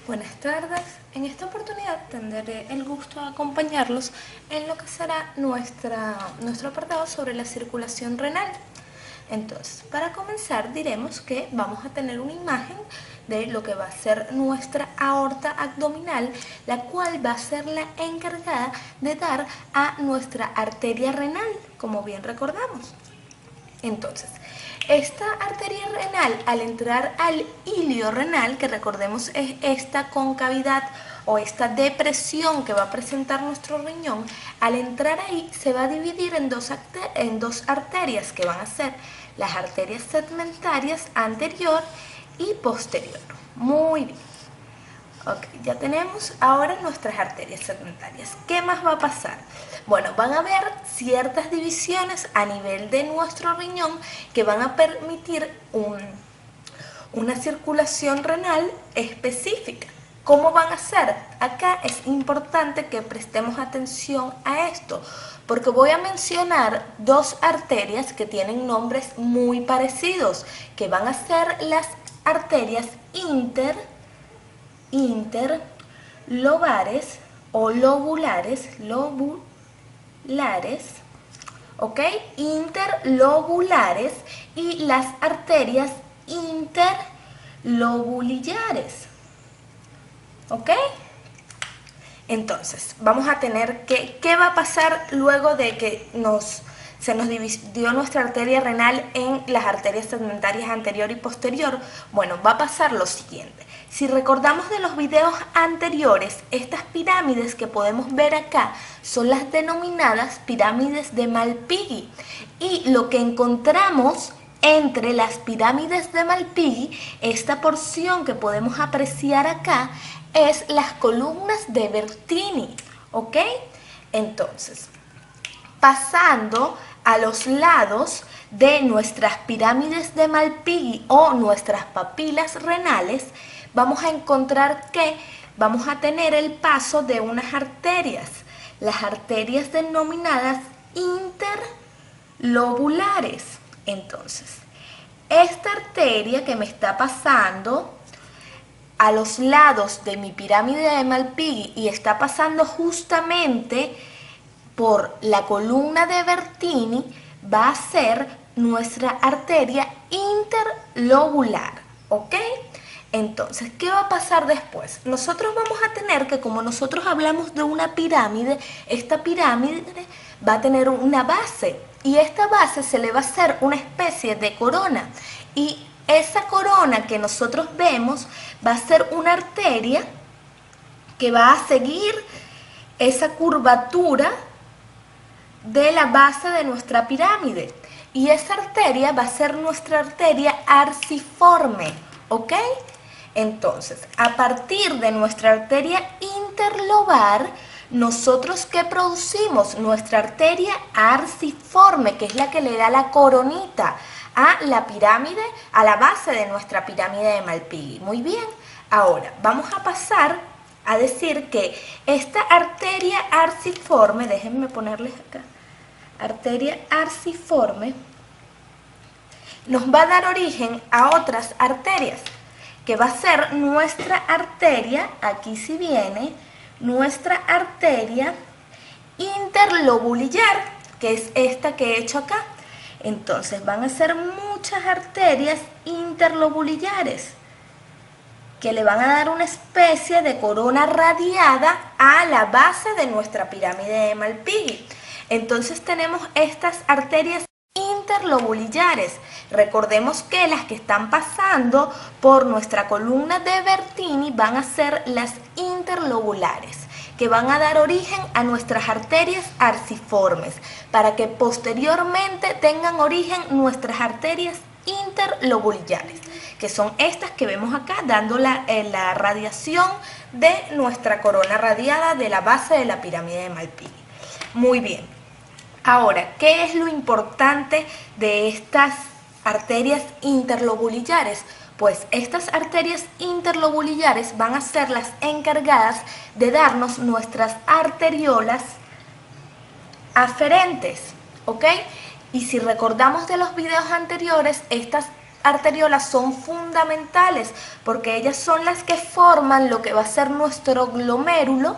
Buenas tardes. En esta oportunidad tendré el gusto de acompañarlos en lo que será nuestro apartado sobre la circulación renal. Entonces, para comenzar diremos que vamos a tener una imagen de lo que va a ser nuestra aorta abdominal, la cual va a ser la encargada de dar a nuestra arteria renal, como bien recordamos. Entonces, esta arteria renal, al entrar al hilio renal, que recordemos es esta concavidad o esta depresión que va a presentar nuestro riñón, al entrar ahí se va a dividir en dos arterias que van a ser las arterias segmentarias anterior y posterior. Muy bien. Ok, ya tenemos ahora nuestras arterias segmentarias. ¿Qué más va a pasar? Bueno, van a haber ciertas divisiones a nivel de nuestro riñón que van a permitir una circulación renal específica. ¿Cómo van a ser? Acá es importante que prestemos atención a esto, porque voy a mencionar dos arterias que tienen nombres muy parecidos, que van a ser las arterias interlobares o lobulares, ¿ok? Interlobulares y las arterias interlobulillares, ¿ok? Entonces, vamos a tener que, ¿qué va a pasar luego de que se nos dividió nuestra arteria renal en las arterias segmentarias anterior y posterior? Bueno, va a pasar lo siguiente. Si recordamos de los videos anteriores, estas pirámides que podemos ver acá son las denominadas pirámides de Malpighi. Y lo que encontramos entre las pirámides de Malpighi, esta porción que podemos apreciar acá, es las columnas de Bertini, ¿ok? Entonces, pasando a los lados de nuestras pirámides de Malpighi o nuestras papilas renales, vamos a encontrar que vamos a tener el paso de unas arterias, las arterias denominadas interlobulares. Entonces, esta arteria que me está pasando a los lados de mi pirámide de Malpighi y está pasando justamente por la columna de Bertini, va a ser nuestra arteria interlobular, ¿ok? Entonces, ¿qué va a pasar después? Nosotros vamos a tener que, como nosotros hablamos de una pirámide, esta pirámide va a tener una base y esta base se le va a hacer una especie de corona y esa corona que nosotros vemos va a ser una arteria que va a seguir esa curvatura de la base de nuestra pirámide y esa arteria va a ser nuestra arteria arciforme, ¿ok? Entonces, a partir de nuestra arteria interlobar, nosotros ¿qué producimos? Nuestra arteria arciforme, que es la que le da la coronita a la pirámide, a la base de nuestra pirámide de Malpighi. Muy bien, ahora vamos a pasar a decir que esta arteria arciforme, déjenme ponerles acá, arteria arciforme, nos va a dar origen a otras arterias, que va a ser nuestra arteria, aquí sí viene, nuestra arteria interlobulillar, que es esta que he hecho acá. Entonces van a ser muchas arterias interlobulillares que le van a dar una especie de corona radiada a la base de nuestra pirámide de Malpighi. Entonces tenemos estas arterias interlobulillares. Recordemos que las que están pasando por nuestra columna de Bertini van a ser las interlobulares, que van a dar origen a nuestras arterias arciformes, para que posteriormente tengan origen nuestras arterias interlobulillares, que son estas que vemos acá, dando la radiación de nuestra corona radiada de la base de la pirámide de Malpighi. Muy bien. Ahora, ¿qué es lo importante de estas arterias interlobulillares? Pues estas arterias interlobulillares van a ser las encargadas de darnos nuestras arteriolas aferentes, ¿ok? Y si recordamos de los videos anteriores, estas arteriolas son fundamentales porque ellas son las que forman lo que va a ser nuestro glomérulo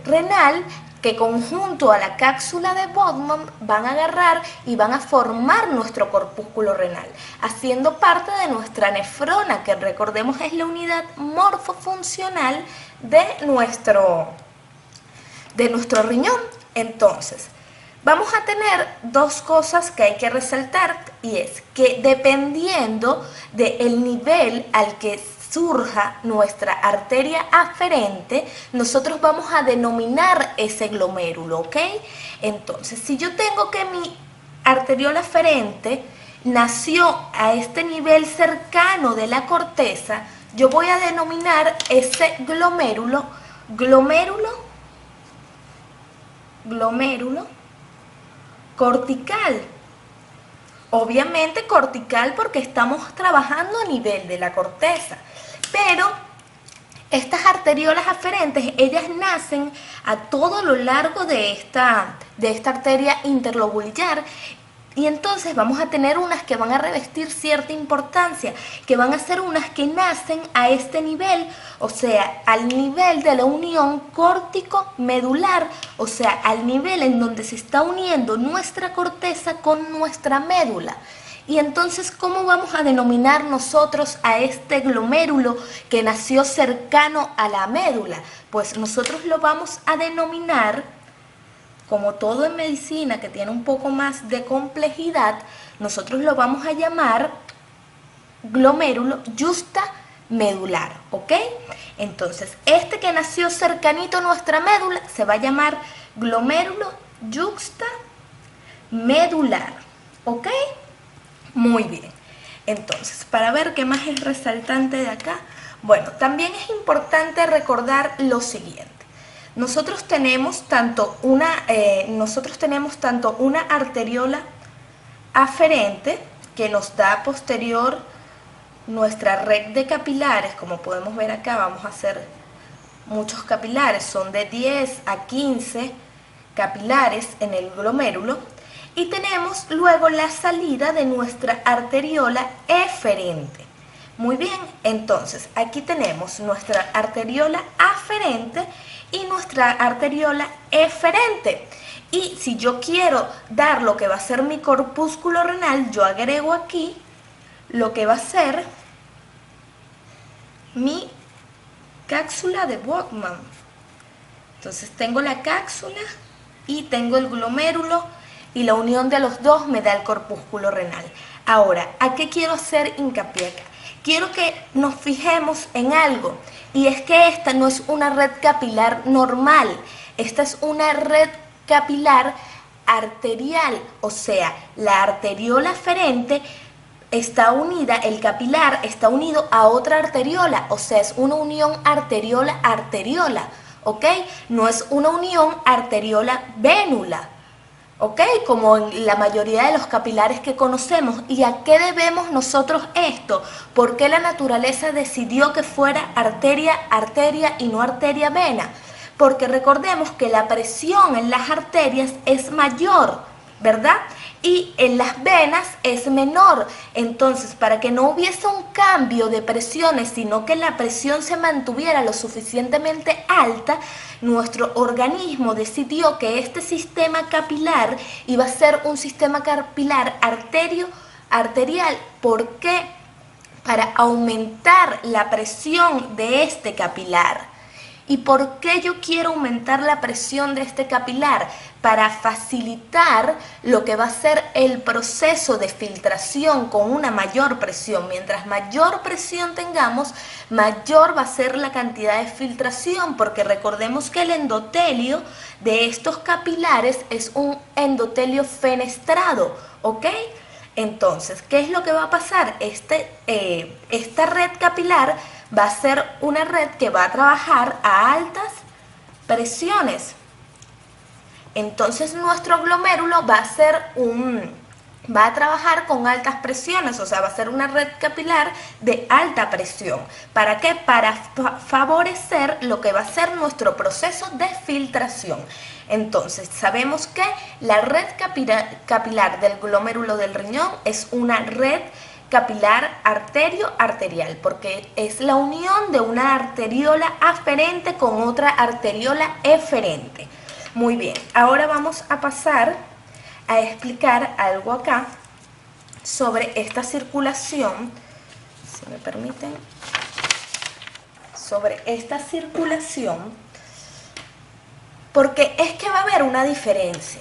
renal, que conjunto a la cápsula de Bowman van a agarrar y van a formar nuestro corpúsculo renal, haciendo parte de nuestra nefrona, que recordemos es la unidad morfofuncional de nuestro riñón. Entonces, vamos a tener dos cosas que hay que resaltar, y es que dependiendo del nivel al que surja nuestra arteria aferente, nosotros vamos a denominar ese glomérulo, ¿ok? Entonces, si yo tengo que mi arteriola aferente nació a este nivel cercano de la corteza, yo voy a denominar ese glomérulo cortical. Obviamente cortical porque estamos trabajando a nivel de la corteza, pero estas arteriolas aferentes, ellas nacen a todo lo largo de esta arteria interlobular, y entonces vamos a tener unas que van a revestir cierta importancia, que van a ser unas que nacen a este nivel, o sea, al nivel de la unión córtico-medular, o sea, al nivel en donde se está uniendo nuestra corteza con nuestra médula. Y entonces, ¿cómo vamos a denominar nosotros a este glomérulo que nació cercano a la médula? Pues nosotros lo vamos a denominar, como todo en medicina que tiene un poco más de complejidad, nosotros lo vamos a llamar glomérulo yuxtamedular, ¿ok? Entonces, este que nació cercanito a nuestra médula se va a llamar glomérulo yuxtamedular, ¿ok? Muy bien. Entonces, para ver qué más es resaltante de acá, bueno, también es importante recordar lo siguiente. Nosotros tenemos tanto una arteriola aferente que nos da posterior nuestra red de capilares, como podemos ver acá. Vamos a hacer muchos capilares, son de 10 a 15 capilares en el glomérulo, y tenemos luego la salida de nuestra arteriola eferente. Muy bien, entonces aquí tenemos nuestra arteriola aferente y nuestra arteriola eferente. Y si yo quiero dar lo que va a ser mi corpúsculo renal, yo agrego aquí lo que va a ser mi cápsula de Bowman. Entonces tengo la cápsula y tengo el glomérulo, y la unión de los dos me da el corpúsculo renal. Ahora, ¿a qué quiero hacer hincapié acá? Quiero que nos fijemos en algo, y es que esta no es una red capilar normal, esta es una red capilar arterial, o sea, la arteriola aferente está unida, el capilar está unido a otra arteriola, o sea, es una unión arteriola-arteriola, ¿ok? No es una unión arteriola-vénula, ¿ok? Como en la mayoría de los capilares que conocemos. ¿Y a qué debemos nosotros esto? ¿Por qué la naturaleza decidió que fuera arteria y no arteria-vena? Porque recordemos que la presión en las arterias es mayor, ¿verdad? Y en las venas es menor. Entonces, para que no hubiese un cambio de presiones, sino que la presión se mantuviera lo suficientemente alta, nuestro organismo decidió que este sistema capilar iba a ser un sistema capilar arterial. ¿Por qué? Para aumentar la presión de este capilar. ¿Y por qué yo quiero aumentar la presión de este capilar? Para facilitar lo que va a ser el proceso de filtración con una mayor presión. Mientras mayor presión tengamos, mayor va a ser la cantidad de filtración, porque recordemos que el endotelio de estos capilares es un endotelio fenestrado, ¿ok? Entonces, ¿qué es lo que va a pasar? Esta red capilar va a ser una red que va a trabajar a altas presiones. Entonces nuestro glomérulo va a ser un va a trabajar con altas presiones, o sea, va a ser una red capilar de alta presión. ¿Para qué? Para favorecer lo que va a ser nuestro proceso de filtración. Entonces, sabemos que la red capilar del glomérulo del riñón es una red capilar arterio-arterial, porque es la unión de una arteriola aferente con otra arteriola eferente. Muy bien, ahora vamos a pasar a explicar algo acá sobre esta circulación, si me permiten, sobre esta circulación, porque es que va a haber una diferencia,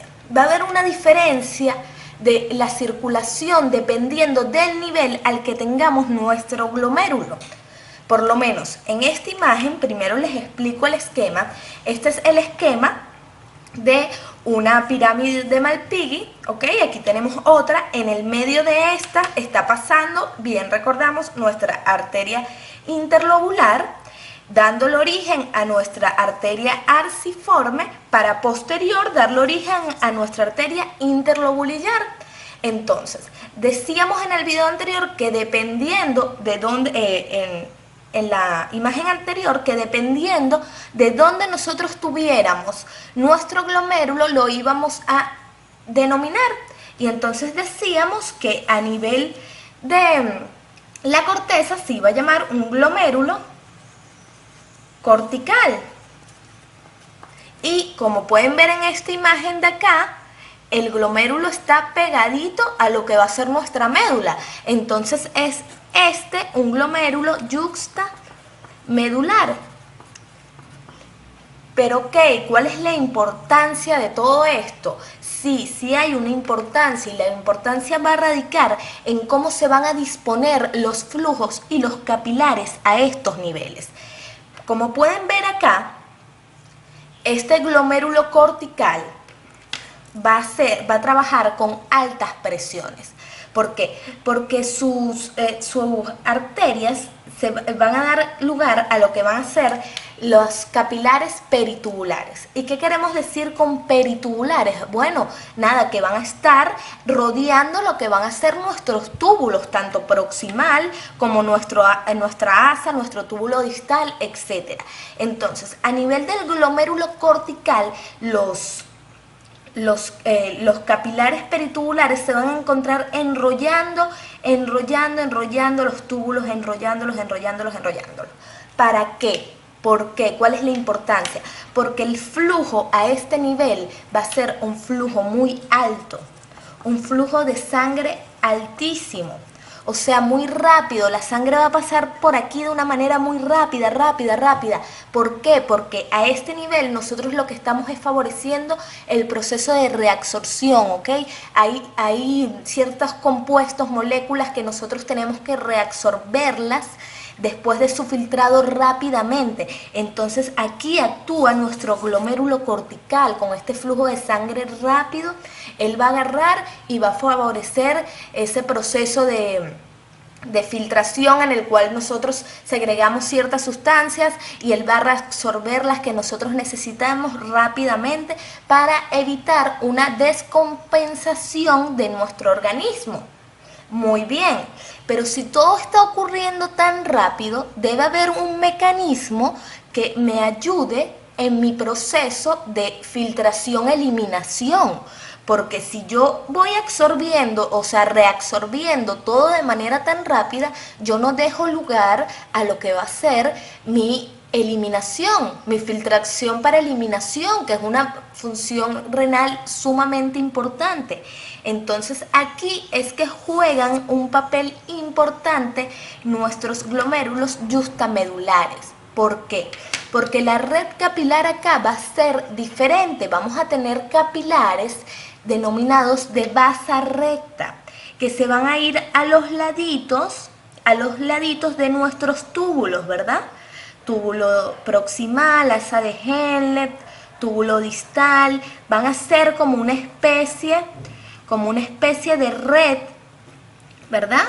de la circulación dependiendo del nivel al que tengamos nuestro glomérulo. Por lo menos en esta imagen, primero les explico el esquema. Este es el esquema de una pirámide de Malpighi, ¿ok? Aquí tenemos otra, en el medio de esta está pasando, bien recordamos, nuestra arteria interlobular, dándole origen a nuestra arteria arciforme, para posterior darle origen a nuestra arteria interlobular. Entonces, decíamos en el video anterior que dependiendo de dónde, en la imagen anterior, que dependiendo de dónde nosotros tuviéramos nuestro glomérulo, lo íbamos a denominar. Y entonces decíamos que a nivel de la corteza se iba a llamar un glomérulo cortical. Y como pueden ver en esta imagen de acá, el glomérulo está pegadito a lo que va a ser nuestra médula. Entonces es un glomérulo yuxtamedular. Pero ok, ¿cuál es la importancia de todo esto? Sí hay una importancia, y la importancia va a radicar en cómo se van a disponer los flujos y los capilares a estos niveles. Como pueden ver acá, este glomérulo cortical va a trabajar con altas presiones. ¿Por qué? Porque sus arterias se van a dar lugar a lo que van a ser los capilares peritubulares. ¿Y qué queremos decir con peritubulares? Bueno, nada, que van a estar rodeando lo que van a ser nuestros túbulos, tanto proximal como nuestra asa, nuestro túbulo distal, etc. Entonces, a nivel del glomérulo cortical, los capilares peritubulares se van a encontrar enrollando los túbulos, enrollándolos. ¿Para qué? ¿Por qué? ¿Cuál es la importancia? Porque el flujo a este nivel va a ser un flujo muy alto, un flujo de sangre altísimo. O sea, muy rápido, la sangre va a pasar por aquí de una manera muy rápida. ¿Por qué? Porque a este nivel nosotros lo que estamos es favoreciendo el proceso de reabsorción, ¿ok? Hay ciertos compuestos, moléculas que nosotros tenemos que reabsorberlas después de su filtrado rápidamente. Entonces aquí actúa nuestro glomérulo cortical con este flujo de sangre rápido. Él va a agarrar y va a favorecer ese proceso de filtración en el cual nosotros segregamos ciertas sustancias y él va a reabsorber las que nosotros necesitamos rápidamente para evitar una descompensación de nuestro organismo. Muy bien, pero si todo está ocurriendo tan rápido, debe haber un mecanismo que me ayude en mi proceso de filtración-eliminación. Porque si yo voy absorbiendo, o sea, reabsorbiendo todo de manera tan rápida, yo no dejo lugar a lo que va a ser mi eliminación, mi filtración para eliminación, que es una función renal sumamente importante. Entonces aquí es que juegan un papel importante nuestros glomérulos yuxtamedulares. ¿Por qué? Porque la red capilar acá va a ser diferente. Vamos a tener capilares denominados de basa recta, que se van a ir a los laditos de nuestros túbulos, ¿verdad? Túbulo proximal, asa de Henle, túbulo distal, van a ser como una especie de red, ¿verdad?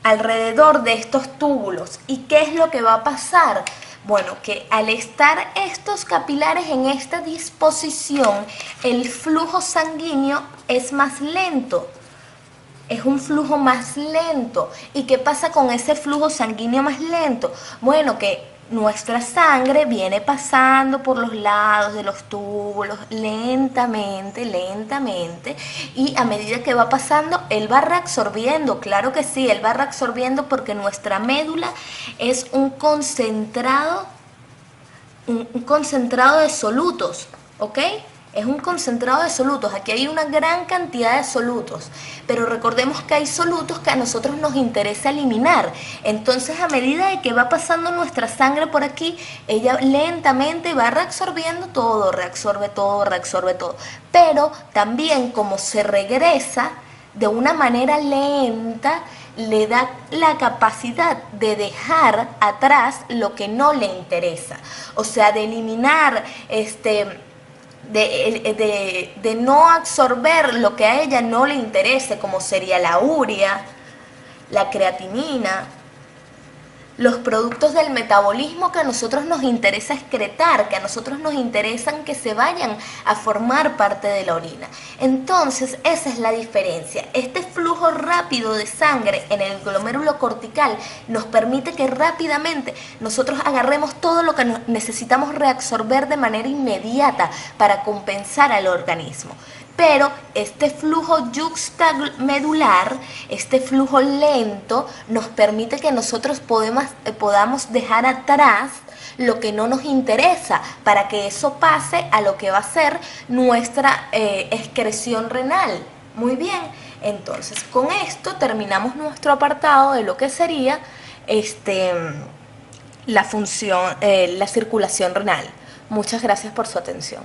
Alrededor de estos túbulos. ¿Y qué es lo que va a pasar? Bueno, que al estar estos capilares en esta disposición, el flujo sanguíneo es más lento. Es un flujo más lento. ¿Y qué pasa con ese flujo sanguíneo más lento? Bueno, que nuestra sangre viene pasando por los lados de los túbulos lentamente, lentamente, y a medida que va pasando, él va reabsorbiendo. Claro que sí, él va reabsorbiendo porque nuestra médula es un concentrado de solutos, ¿ok? Es un concentrado de solutos. Aquí hay una gran cantidad de solutos, pero recordemos que hay solutos que a nosotros nos interesa eliminar. Entonces, a medida de que va pasando nuestra sangre por aquí, ella lentamente va reabsorbiendo todo, reabsorbe todo, reabsorbe todo. Pero también, como se regresa de una manera lenta, le da la capacidad de dejar atrás lo que no le interesa. O sea, de eliminar de no absorber lo que a ella no le interese, como sería la urea, la creatinina, los productos del metabolismo que a nosotros nos interesa excretar, que a nosotros nos interesan que se vayan a formar parte de la orina. Entonces, esa es la diferencia. Este flujo rápido de sangre en el glomérulo cortical nos permite que rápidamente nosotros agarremos todo lo que necesitamos reabsorber de manera inmediata para compensar al organismo. Pero este flujo yuxtamedular, este flujo lento, nos permite que nosotros podamos dejar atrás lo que no nos interesa para que eso pase a lo que va a ser nuestra excreción renal. Muy bien, entonces con esto terminamos nuestro apartado de lo que sería la circulación renal. Muchas gracias por su atención.